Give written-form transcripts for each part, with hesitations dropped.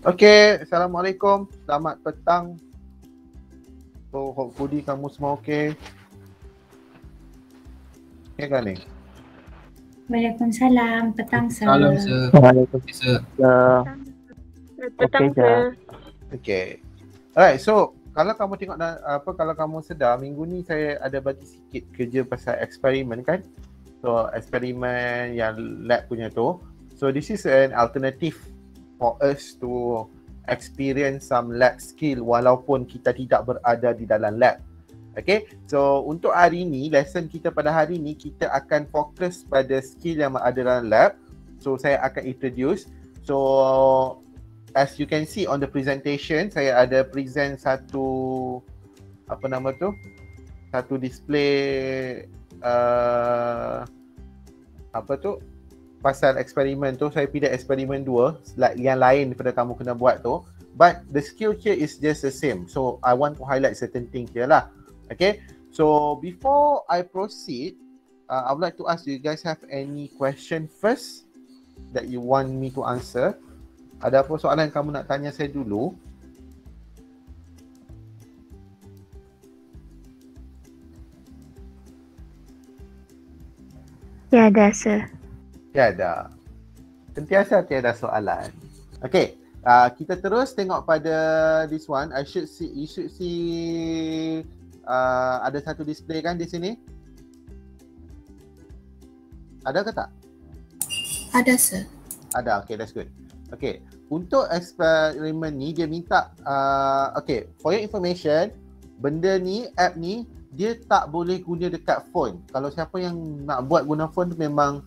Okay, Assalamualaikum. Selamat petang. So, hopefully kamu semua okay. Okay kan ni? Waalaikumsalam. Petang, sir. Salam, sir. Waalaikumsalam. Petang, Okay, sir. Okay. Alright, so kalau kamu tengok kalau kamu sedar minggu ni saya ada bagi sikit kerja pasal eksperimen kan. So eksperimen yang lab punya tu. So this is an alternative for us to experience some lab skill walaupun kita tidak berada di dalam lab. Okay, so untuk hari ni, lesson kita pada hari ni kita akan fokus pada skill yang ada dalam lab. So saya akan introduce. So as you can see on the presentation, saya ada present satu satu display pasal eksperimen tu. Saya pilih eksperimen 2 like yang lain daripada kamu kena buat tu, but the skill here is just the same. So I want to highlight certain things here lah. Okay, so before I proceed, I would like to ask you guys have any question first that you want me to answer. Ada apa soalan kamu nak tanya saya dulu? Tiada, sir. Tiada. Sentiasa tiada soalan. Okay, kita terus tengok pada this one. You should see ada satu display kan di sini? Ada ke tak? Ada, sir. Ada, okay, that's good. Okay, untuk eksperimen ni dia minta okay, for your information, benda ni, app ni dia tak boleh guna dekat phone. Kalau siapa yang nak buat guna phone tu memang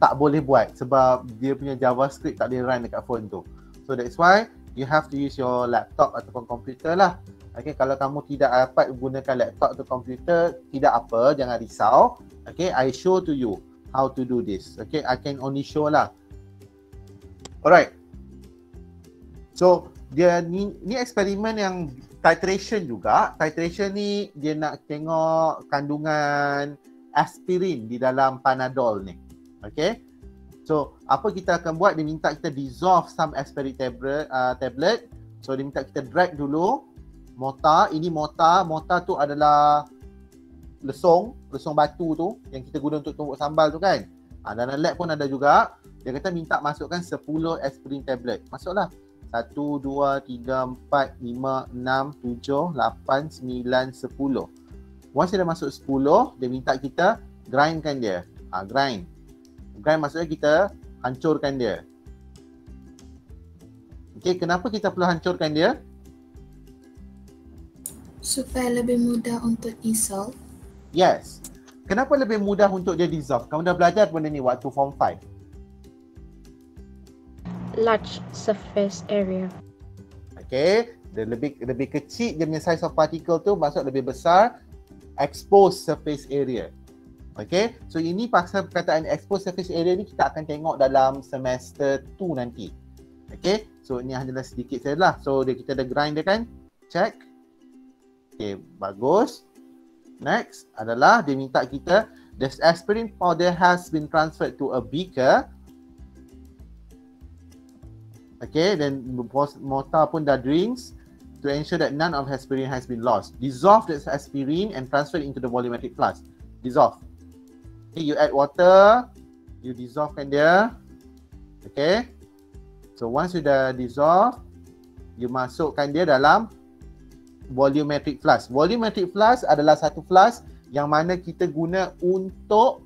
tak boleh buat sebab dia punya JavaScript tak boleh run dekat phone tu. So that's why you have to use your laptop ataupun komputer lah. Okay, kalau kamu tidak dapat gunakan laptop atau komputer, tidak apa, jangan risau. Okay, I show to you how to do this. Okay, I can only show lah. Alright. So, dia ni eksperimen yang titration juga. Titration ni dia nak tengok kandungan aspirin di dalam Panadol ni. Okay. So, apa kita akan buat, dia minta kita dissolve some aspirin tablet. So, dia minta kita drag dulu. Mortar, ini mortar. Mortar tu adalah lesung batu tu yang kita guna untuk tumbuk sambal tu kan. Dalam lab pun ada juga. Dia kata minta masukkan 10 aspirin tablet. Masuklah. 1, 2, 3, 4, 5, 6, 7, 8, 9, 10. Once dia dah masuk 10, dia minta kita grindkan dia. Grind maksudnya kita hancurkan dia. Okay, kenapa kita perlu hancurkan dia? Supaya lebih mudah untuk dissolve. Yes. Kenapa lebih mudah untuk dia dissolve? Kamu dah belajar benda ni waktu form 5. Large surface area. Okay, dia lebih kecil dia punya size of particle tu, maksud lebih besar exposed surface area. Okay, so ini pasal perkataan exposed surface area ni kita akan tengok dalam semester 2 nanti. Okay, so ini adalah sedikit saja lah. So kita dah grind dia kan, check. Okay, bagus. Next adalah dia minta kita, the aspirin powder has been transferred to a beaker. Okay, then mortar pun dah drinks to ensure that none of aspirin has been lost. Dissolve the aspirin and transfer it into the volumetric flask. Dissolve. Okay, you add water, you dissolvekan dia. Okay. So once you dah dissolve, you masukkan dia dalam volumetric flask. Volumetric flask adalah satu flask yang mana kita guna untuk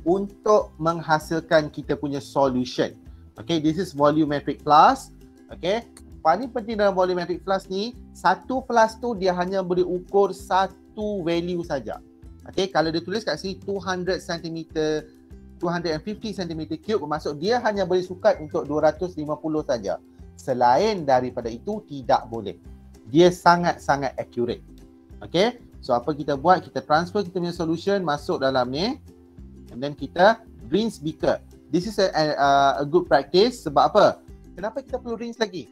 untuk menghasilkan kita punya solution. Okay, this is volumetric flask. Okay, paling penting dalam volumetric flask ni, satu flask tu dia hanya boleh ukur satu value saja. Okay, kalau dia tulis kat sini 200 cm, 250 cm cube, bermaksud dia hanya boleh sukat untuk 250 saja. Selain daripada itu tidak boleh. Dia sangat-sangat accurate. Okay, so apa kita buat? Kita transfer kita punya solution masuk dalam ni, and then kita rinse beaker. This is a good practice. Sebab apa? Kenapa kita perlu rinse lagi?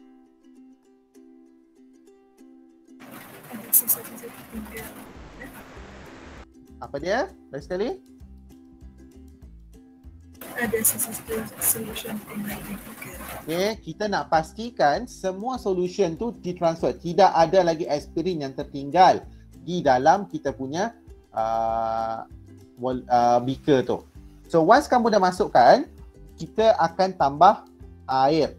Apa dia? Lagi sekali? Ada sesuatu solution yang Okay, kita nak pastikan semua solution tu ditransfer. Tidak ada lagi aspirin yang tertinggal di dalam kita punya beaker tu. So once kamu dah masukkan, kita akan tambah air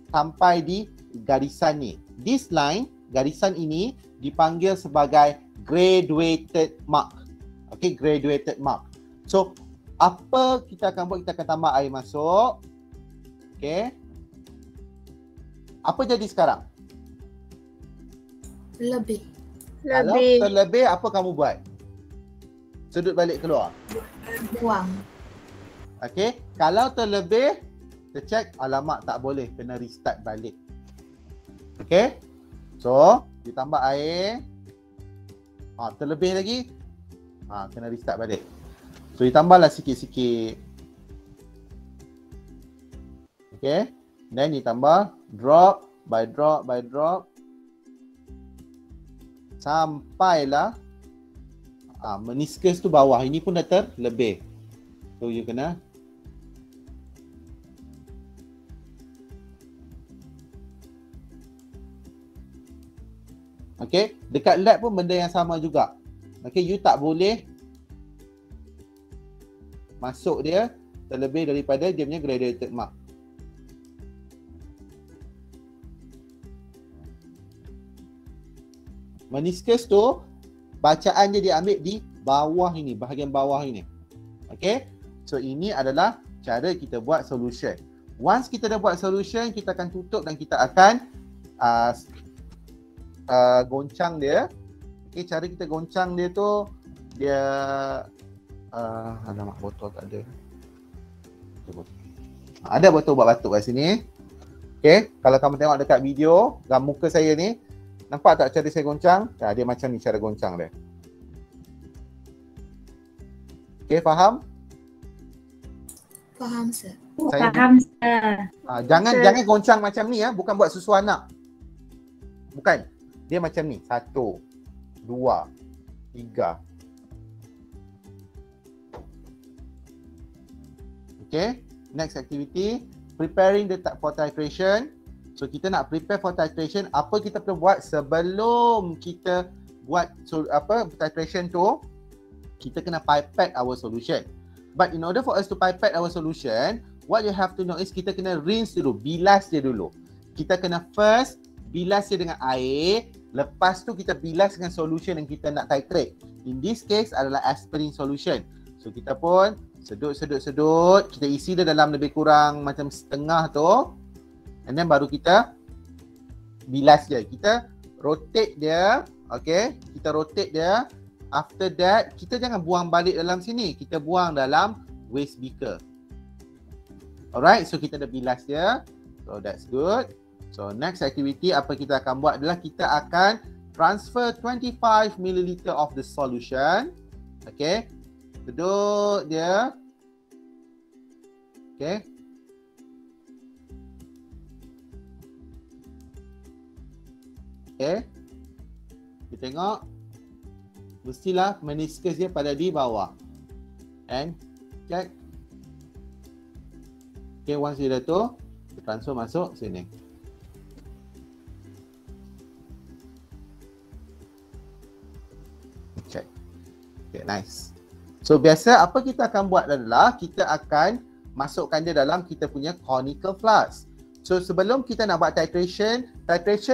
sampai di garisan ni. This line, garisan ini dipanggil sebagai graduated mark. Okay, graduated mark. So apa kita akan buat? Kita akan tambah air masuk. Okay. Apa jadi sekarang? lebih. Kalau terlebih, apa kamu buat? Sudut balik keluar. Buang. Okay. Kalau terlebih, kita check, alamak tak boleh, kena restart balik. Okay. So, ditambah air. Terlebih lagi. Kena restart balik. So, ditambahlah sikit-sikit. Okay. Then ditambah drop by drop by drop. Sampailah meniscus tu bawah. Ini pun dah terlebih. So, you kena okay, dekat lab pun benda yang sama juga. Okay, you tak boleh masuk dia terlebih daripada dia punya graduated mark. Meniscus tu bacaan dia diambil di bawah ini, bahagian bawah ini. Okay, so ini adalah cara kita buat solution. Once kita dah buat solution, kita akan tutup dan kita akan goncang dia. Okay, cara kita goncang dia tu, dia alamak, botol tak ada. Ada botol ubat batuk kat sini. Okay, kalau kamu tengok dekat video, muka saya ni, nampak tak cara saya goncang? Dia macam ni cara goncang dia. Okay, faham? Faham, sir. Faham, sir. Jangan goncang macam ni ya, bukan buat susu anak. Bukan. Dia macam ni. 1, 2, 3. Okay. Next activity, preparing for titration. So kita nak prepare for titration. Apa kita perlu buat sebelum kita buat titration tu? Kita kena pipette our solution. But in order for us to pipette our solution, what you have to know is kita kena rinse dulu, bilas dia dulu. Kita kena first bilas dia dengan air, lepas tu kita bilas dengan solution yang kita nak titrate. In this case adalah aspirin solution. So kita pun sedut, kita isi dia dalam lebih kurang macam setengah tu. And then baru kita bilas dia. Kita rotate dia. Okay, kita rotate dia. After that, kita jangan buang balik dalam sini. Kita buang dalam waste beaker. Alright, so kita dah bilas dia. So that's good. So next activity apa kita akan buat adalah kita akan transfer 25 ml of the solution. Okay, sedut dia. Okay. Okay. Kita tengok. Mestilah meniscus dia pada di bawah. And check. Okay, once dia dah tu, kita transfer masuk sini. Check. Okay, nice. So biasa apa kita akan buat adalah kita akan masukkan dia dalam kita punya conical flask. So sebelum kita nak buat titration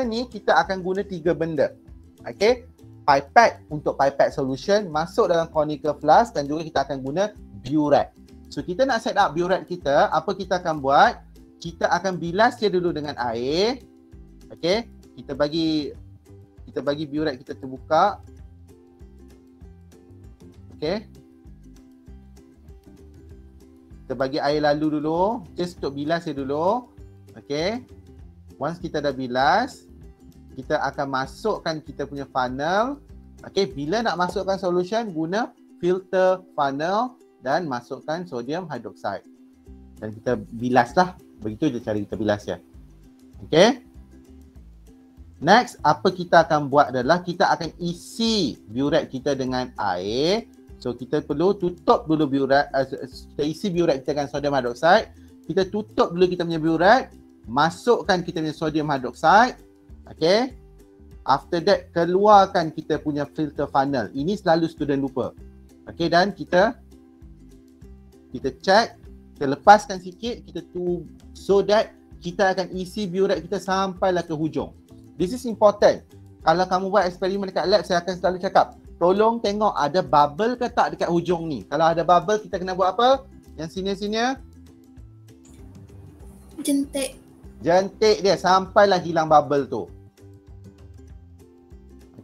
ni kita akan guna 3 benda. Okay, pipette untuk pipette solution, masuk dalam conical flask, dan juga kita akan guna burette. So kita nak set up burette kita, apa kita akan buat? Kita akan bilas dia dulu dengan air. Okay, kita bagi burette kita terbuka. Okay, kita bagi air lalu dulu, just untuk bilas dia dulu. Okay, once kita dah bilas, kita akan masukkan kita punya funnel. Okay, bila nak masukkan solution, guna filter funnel dan masukkan sodium hydroxide. Dan kita bilas lah. Begitu je cara kita bilas ya. Okay. Next, apa kita akan buat adalah kita akan isi burette kita dengan air. So kita perlu tutup dulu biuret, kita isi biuret kita dengan sodium hydroxide. Kita tutup dulu kita punya biuret, masukkan kita punya sodium hydroxide. Okay. After that, keluarkan kita punya filter funnel. Ini selalu student lupa. Okay, dan kita check, kita lepaskan sikit, so that kita akan isi biuret kita sampailah ke hujung. This is important. Kalau kamu buat eksperimen dekat lab, saya akan selalu cakap, tolong tengok ada bubble ke tak dekat hujung ni. Kalau ada bubble, kita kena buat apa? Yang sini-sini. Jentik. Jentik dia sampailah hilang bubble tu.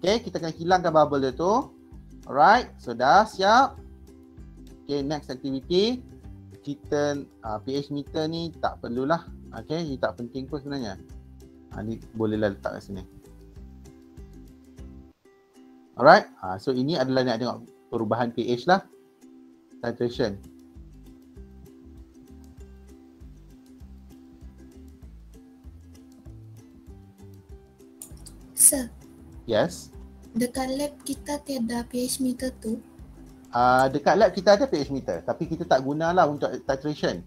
Okay, kita kena hilangkan bubble dia tu. Alright, so dah siap. Okay, next activity. Kita pH meter ni tak perlulah. Okay, ini tak penting pun sebenarnya. Ni bolehlah letak kat sini. Alright, so ini adalah nak tengok perubahan pH lah. Titration. Sir, Yes. dekat lab kita tiada pH meter tu. Dekat lab kita ada pH meter, tapi kita tak gunalah untuk titration.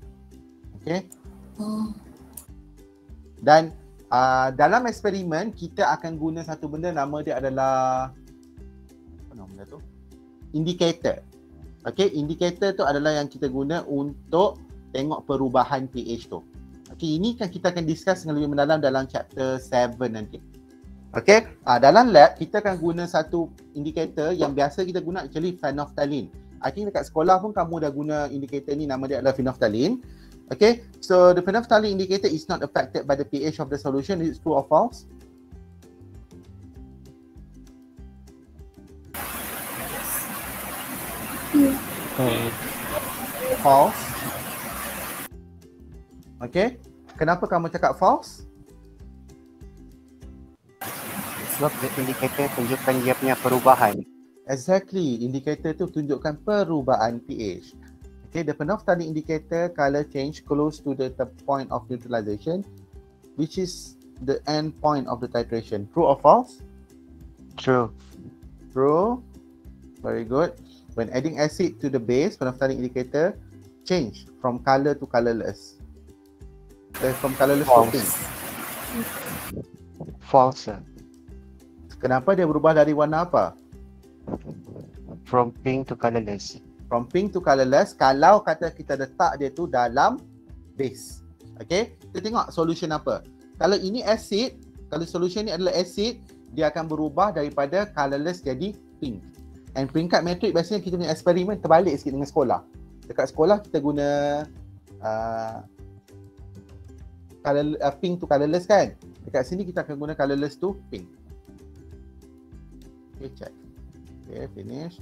Okay. Oh. Dan dalam eksperimen kita akan guna satu benda, nama dia adalah apa nama dia tu? Indicator. Okay, indicator tu adalah yang kita guna untuk tengok perubahan pH tu. Okay, ini kan kita akan discuss dengan lebih mendalam dalam chapter 7 nanti. Okay, dalam lab kita akan guna satu indicator yang biasa kita guna actually phenolphthalein. I think dekat sekolah pun kamu dah guna indicator ni, nama dia adalah phenolphthalein. Okay, so the phenolphthalein indicator is not affected by the pH of the solution. Is it true or false? False. Okay, kenapa kamu cakap false? Sebab indikator tunjukkan dia punya perubahan. Exactly, indicator tu tunjukkan perubahan pH. Okay, the phenolphthalein indicator color change close to the point of neutralization, which is the end point of the titration. True or false? True. True. Very good. When adding acid to the base, phenolphthalein indicator change from color to colorless. From colorless to pink. False. Sir. Kenapa dia berubah dari warna apa? From pink to colorless. From pink to colorless kalau kata kita letak dia tu dalam base. Okay, kita tengok solution apa. Kalau ini acid, kalau solution ni adalah acid, dia akan berubah daripada colorless jadi pink. And peringkat metrik biasanya kita punya eksperimen terbalik sikit dengan sekolah. Dekat sekolah kita guna pink to colorless kan. Dekat sini kita akan guna colorless to pink. Okay, check. Okay, finish.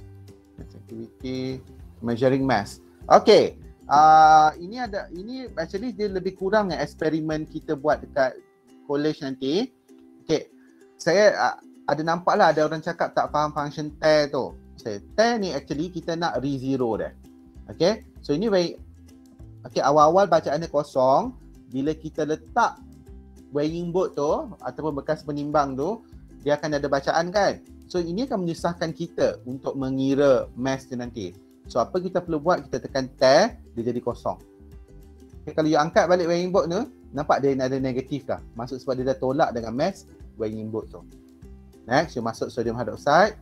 Next activity, measuring mass. Okay, ini actually dia lebih kurang yang eksperimen kita buat dekat college nanti. Okay, saya ada nampak lah ada orang cakap tak faham function tear tu. Tear ni actually kita nak re-zero dia. Okay, so ini baik. Okay, awal-awal bacaannya kosong. Bila kita letak weighing board tu ataupun bekas penimbang tu, dia akan ada bacaan kan. So ini akan menyusahkan kita untuk mengira mass dia nanti. So apa kita perlu buat, kita tekan tear, dia jadi kosong. Okay, kalau you angkat balik weighing board tu, nampak dia ada negatif dah. Maksud sebab dia dah tolak dengan mass weighing board tu. Next, you masuk sodium hydroxide.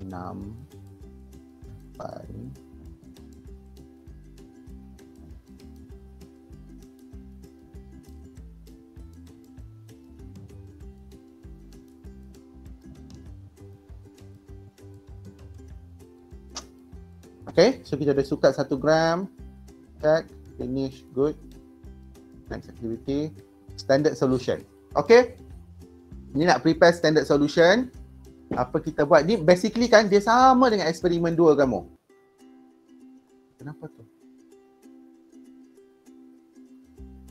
Enam. 8. Okay, so kita dah sukat 1 gram. Check, finish, good. Next activity, standard solution. Okay, ni nak prepare standard solution. Apa kita buat ni, basically kan dia sama dengan eksperimen 2 kamu. Kenapa tu?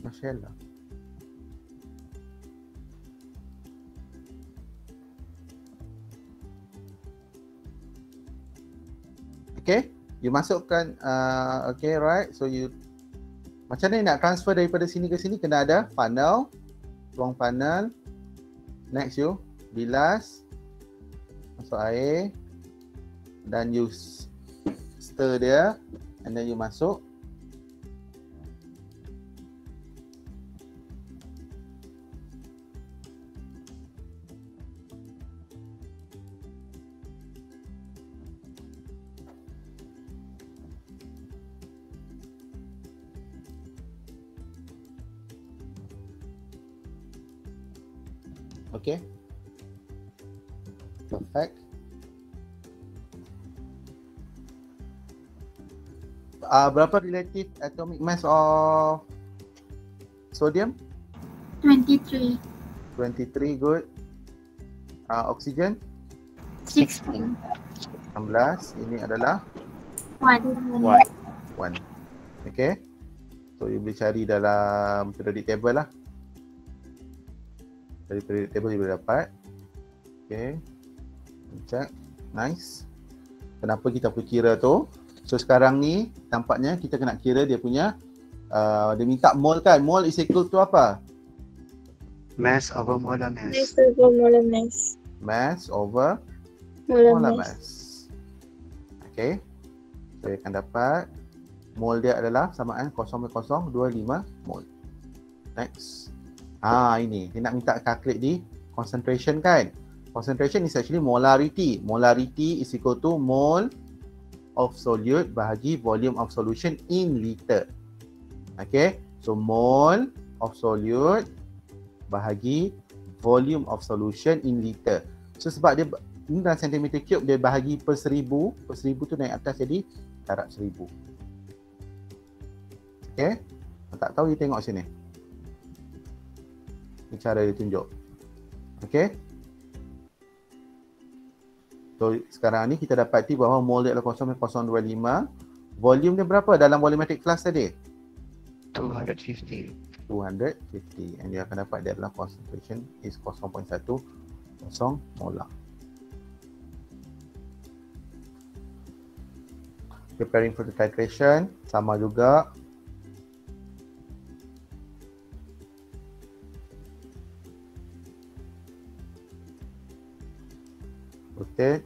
Masya-Allah. Okay, you masukkan, okay, right. So you, macam ni nak transfer daripada sini ke sini, kena ada funnel, ruang funnel. Next you bilas, masuk air dan you stir dia and then you masuk. Okay, perfect. Berapa relative atomic mass of sodium? 23. 23, good. Oxygen? 16. 16. Ini adalah 1. 1. Okay. So you boleh cari dalam periodic table lah. Dari periodic table you boleh dapat. Okay. Check. Nice. Kenapa kita perlu kira tu? So sekarang ni tampaknya kita kena kira dia punya dia minta mol kan. Mol is equal to apa? Mass over molar mass. Mass over molar mass. Mass over Molar molar mass. mass. Okay. Saya akan dapat mol dia adalah samaan 0.025 mol. Next. Ini dia nak minta calculate di concentration kan. Concentration is actually molarity. Molarity is equal to mole of solute bahagi volume of solution in liter. Okay. So mole of solute bahagi volume of solution in liter. So sebab dia ini dalam centimeter cube, dia bahagi per 1000. Per 1000 tu naik atas jadi darab 1000. Okay. Tak tahu, you tengok sini. Ini cara dia tunjuk. Okay. So sekarang ni kita dapati bahawa mol dia adalah 0.025. Volume dia berapa dalam volumetric class tadi? 250. 250. And dia akan dapat dia adalah concentration is 0.10 molar. Preparing for the titration, sama juga. Rotate.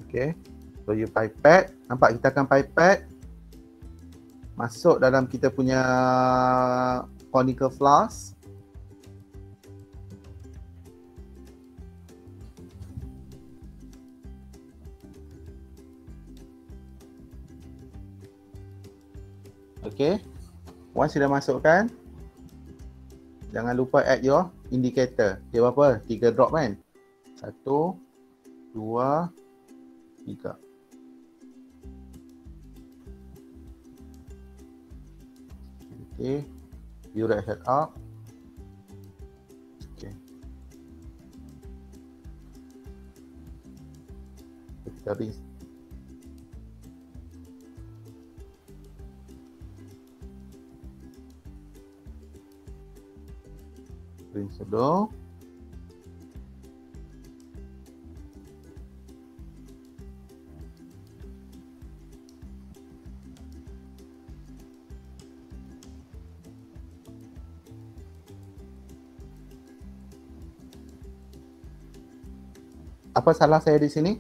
Okay. So you pipette. Nampak kita akan pipette masuk dalam kita punya conical flask. Okay. Once sudah masukkan, jangan lupa add your indicator. Dia berapa? 3 drop kan? 1, 2, 3. Okay. Burette head up. Okay. Kita rinse. Rinse dulu. Apa salah saya di sini?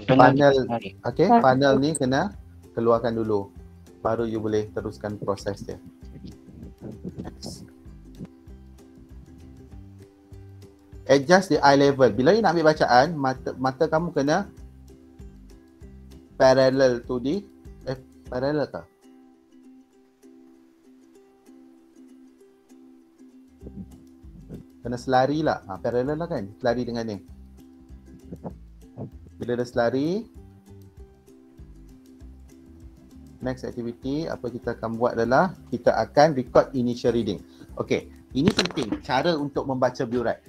Panel, okay, panel ni kena keluarkan dulu. Baru you boleh teruskan proses dia. Next. Adjust the eye level. Bila you nak ambil bacaan, mata kamu kena parallel to the parallel ke? Kena selari lah. Parallel lah kan? Selari dengan ni. Bila dah selari, next activity apa kita akan buat adalah kita akan record initial reading. Okey, ini penting cara untuk membaca burette.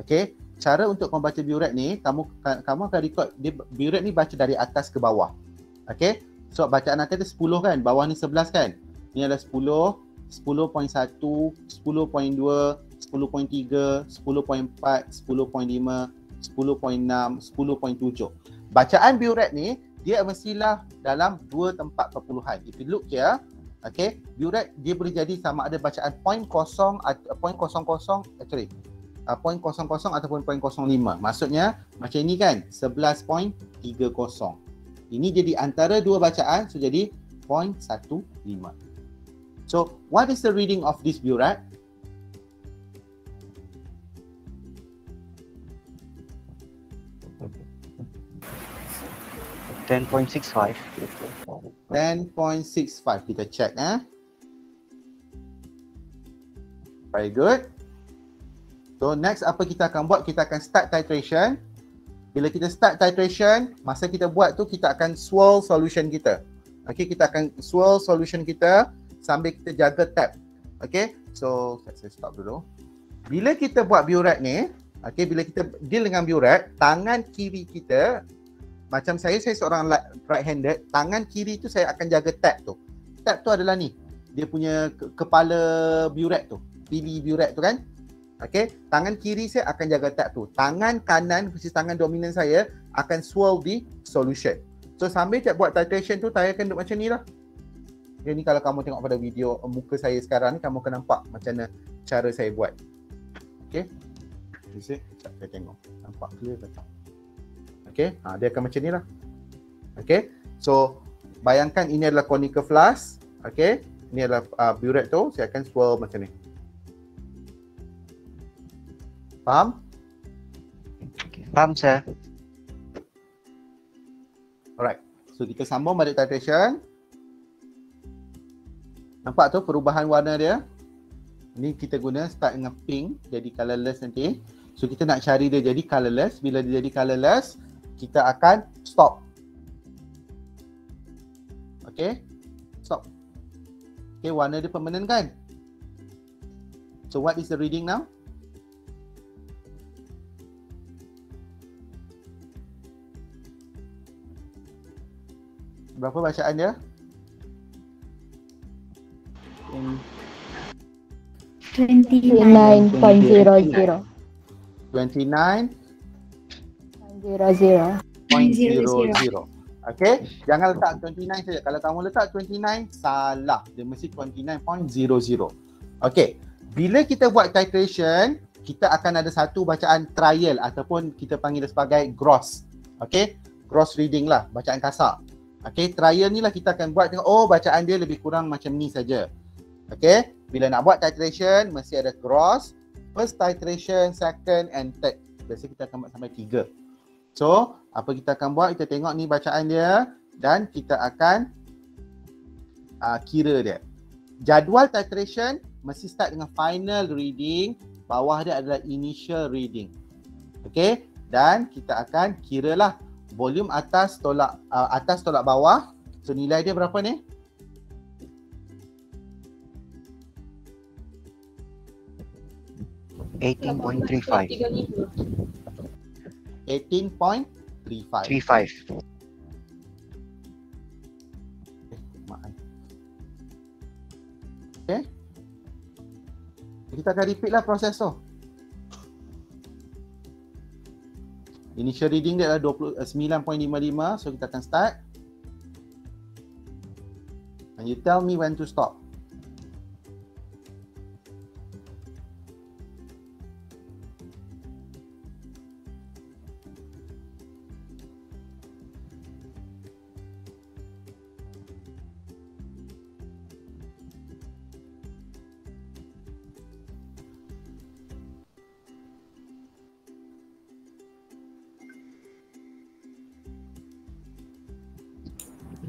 Okey, cara untuk membaca burette ni kamu akan record burette ni baca dari atas ke bawah. Okey, so bacaan atas tu 10 kan, bawah ni 11 kan. Ni adalah 10, 10.1, 10.2, 10.3, 10.4, 10.5, 10.6, 10.7. Bacaan Burette ni dia mestilah dalam dua tempat perpuluhan. If you look here, okay, Burette dia boleh jadi sama ada bacaan 0.00 actually 0.00 ataupun 0.05. Maksudnya macam ini kan, 11.30. Ini jadi antara dua bacaan, so jadi 0.15. So, what is the reading of this Burette? $10.65. 10.65. Kita check Very good. So next apa kita akan buat? Kita akan start titration. Bila kita start titration, masa kita buat tu kita akan swirl solution kita. Okay, kita akan swirl solution kita sambil kita jaga tab. Okay, so saya stop dulu. Bila kita buat Burette ni, okay, bila kita deal dengan Burette, tangan kiri kita, macam saya seorang right handed, tangan kiri tu saya akan jaga tab tu. Tab tu adalah ni, dia punya kepala Burette tu, pilih Burette tu kan. Okay, tangan kiri saya akan jaga tab tu. Tangan kanan, which is tangan dominan saya, akan swirl the solution. So sambil saya buat titration tu, saya akan duduk macam ni lah. Okay, ni kalau kamu tengok pada video muka saya sekarang ni, kamu akan nampak macam mana cara saya buat. Okay, sekejap saya tengok, nampak clear ke tak? Okay, dia akan macam ni lah. Okay, so bayangkan ini adalah conical flask. Okay, ini adalah Burette tu, saya akan swirl macam ni. Faham? Faham, sir. Alright, so kita sambung balik titration. Nampak tu perubahan warna dia? Ni kita guna start dengan pink, jadi colourless nanti. So kita nak cari dia jadi colourless. Bila dia jadi colourless, kita akan stop. Okay, stop. Okay, warna dia permanent kan? So what is the reading now? Berapa bacaan dia? 29.00. 29.00. Okay, jangan letak 29 saja. Kalau kamu letak 29, salah. Dia mesti 29.00. Okay, bila kita buat titration, kita akan ada satu bacaan trial ataupun kita panggil dia sebagai gross. Okay, gross reading lah, bacaan kasar. Okay, trial ni lah kita akan buat tengok, oh bacaan dia lebih kurang macam ni saja. Okay, bila nak buat titration, mesti ada gross, first titration, second and third. Biasa kita akan buat sampai 3. So, apa kita akan buat? Kita tengok ni bacaan dia dan kita akan kira dia. Jadual titration mesti start dengan final reading, bawah dia adalah initial reading. Okay, dan kita akan kira lah volume atas tolak bawah. So nilai dia berapa ni? $18.35. 18.35. Okay. Kita akan repeat lah proses tu. Initial reading dia adalah 9.55. So kita akan start. And you tell me when to stop.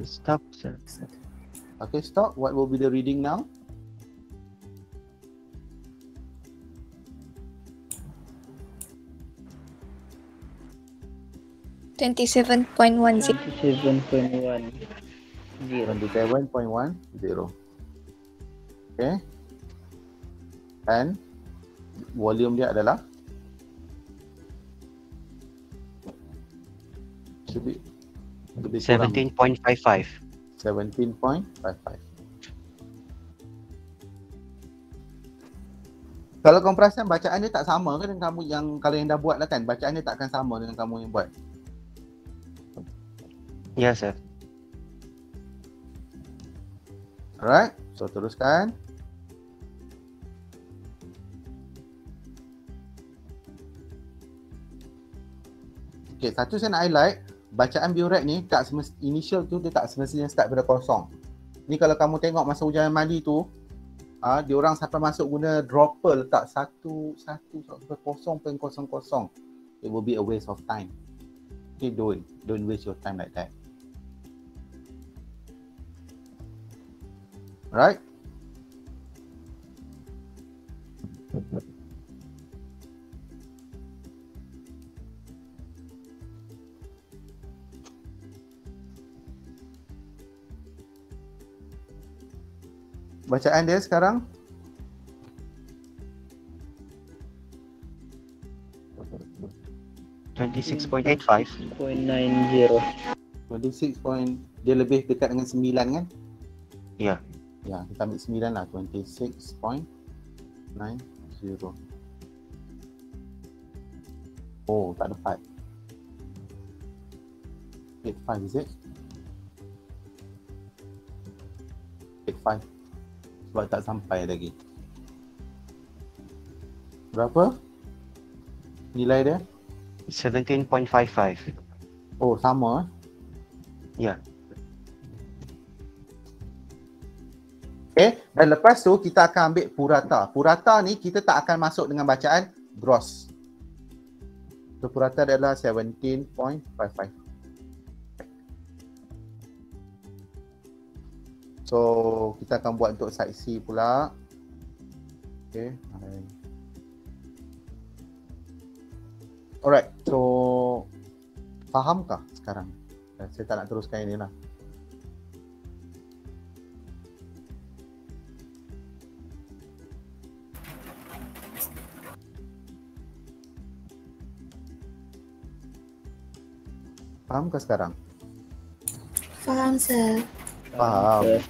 Stop, sir. Okay, stop. What will be the reading now? $27.10. 27.10. 27.10. Okay. And volume dia adalah should be 17.55. 17.55. Kalau kamu perasan bacaan dia tak sama kan dengan kamu yang kalau yang dah buat lah kan, bacaan dia tak akan sama dengan kamu yang buat. Ya, sir. Alright, so teruskan. Okay, satu saya nak highlight, bacaan biorek ni tak initial tu dia tak semestinya start pada kosong. Ni kalau kamu tengok masa ujian mandi tu, dia orang sampai masuk guna dropper letak 1.0.00. It will be a waste of time. Okay, don't waste your time like that. Right? Bacaan dia sekarang 26.85. 0.90. 26 point, dia lebih dekat dengan 9 kan? Ya. Ya, kita ambil 9 lah, 26.90. Oh, tak dapat. 85 is it? 85. Sebab tak sampai lagi. Berapa nilai dia? 17.55. Oh, sama. Ya. Okay, dan lepas tu kita akan ambil purata. Purata ni kita tak akan masuk dengan bacaan gross. So purata adalah 17.55. So kita akan buat untuk side C pula. Okay. Alright, so fahamkah sekarang? Saya tak nak teruskan ini lah. Faham ke sekarang? Faham, sir. Faham.